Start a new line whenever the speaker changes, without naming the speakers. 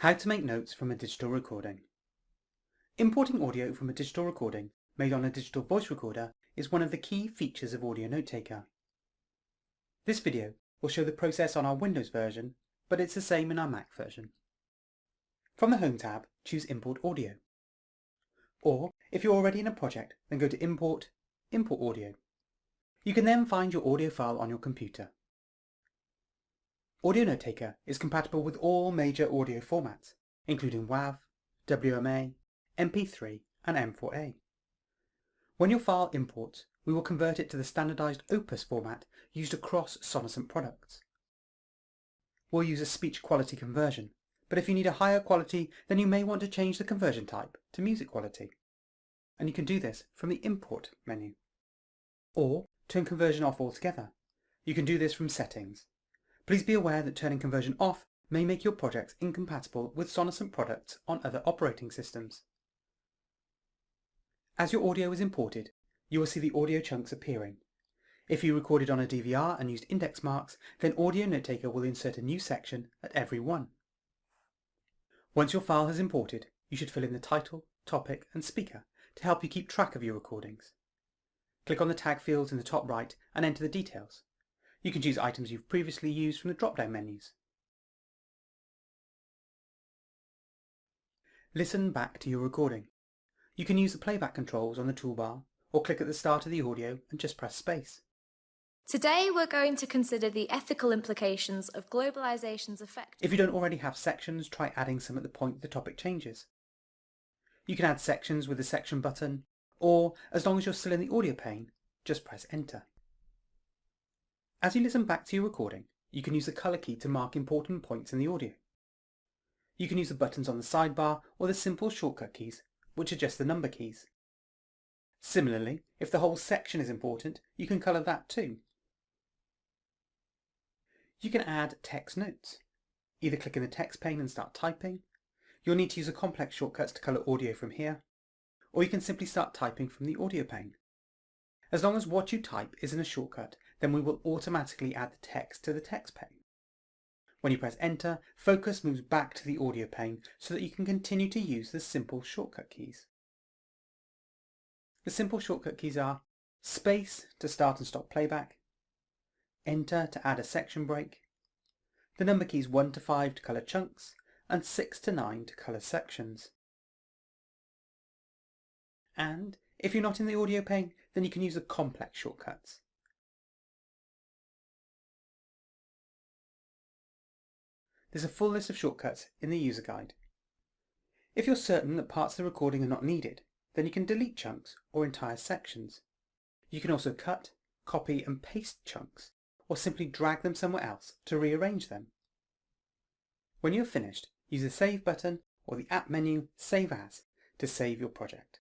How to make notes from a digital recording. Importing audio from a digital recording made on a digital voice recorder is one of the key features of Audio Notetaker. This video will show the process on our Windows version, but it's the same in our Mac version. From the Home tab, choose Import Audio. Or, if you're already in a project, then go to Import, Import Audio. You can then find your audio file on your computer. Audio Notetaker is compatible with all major audio formats, including WAV, WMA, MP3 and M4A. When your file imports, we will convert it to the standardized Opus format used across Sonocent products. We'll use a speech quality conversion, but if you need a higher quality, then you may want to change the conversion type to music quality. And you can do this from the Import menu. Or turn conversion off altogether. You can do this from Settings. Please be aware that turning conversion off may make your projects incompatible with Sonocent products on other operating systems. As your audio is imported, you will see the audio chunks appearing. If you recorded on a DVR and used index marks, then Audio Notetaker will insert a new section at every one. Once your file has imported, you should fill in the title, topic and speaker to help you keep track of your recordings. Click on the tag fields in the top right and enter the details. You can choose items you've previously used from the drop-down menus. Listen back to your recording. You can use the playback controls on the toolbar or click at the start of the audio and just press space.
Today we're going to consider the ethical implications of globalization's effect.
If you don't already have sections, try adding some at the point the topic changes. You can add sections with the section button, or as long as you're still in the audio pane, just press enter. As you listen back to your recording, you can use the colour key to mark important points in the audio. You can use the buttons on the sidebar or the simple shortcut keys, which are just the number keys. Similarly, if the whole section is important, you can colour that too. You can add text notes. Either click in the text pane and start typing. You'll need to use the complex shortcuts to colour audio from here, or you can simply start typing from the audio pane. As long as what you type is in a shortcut, then we will automatically add the text to the text pane. When you press enter, focus moves back to the audio pane so that you can continue to use the simple shortcut keys. The simple shortcut keys are space to start and stop playback, enter to add a section break, the number keys 1 to 5 to colour chunks, and 6 to 9 to colour sections. And if you're not in the audio pane, then you can use the complex shortcuts. There's a full list of shortcuts in the user guide. If you're certain that parts of the recording are not needed, then you can delete chunks or entire sections. You can also cut, copy and paste chunks, or simply drag them somewhere else to rearrange them. When you're finished, use the Save button or the app menu Save As to save your project.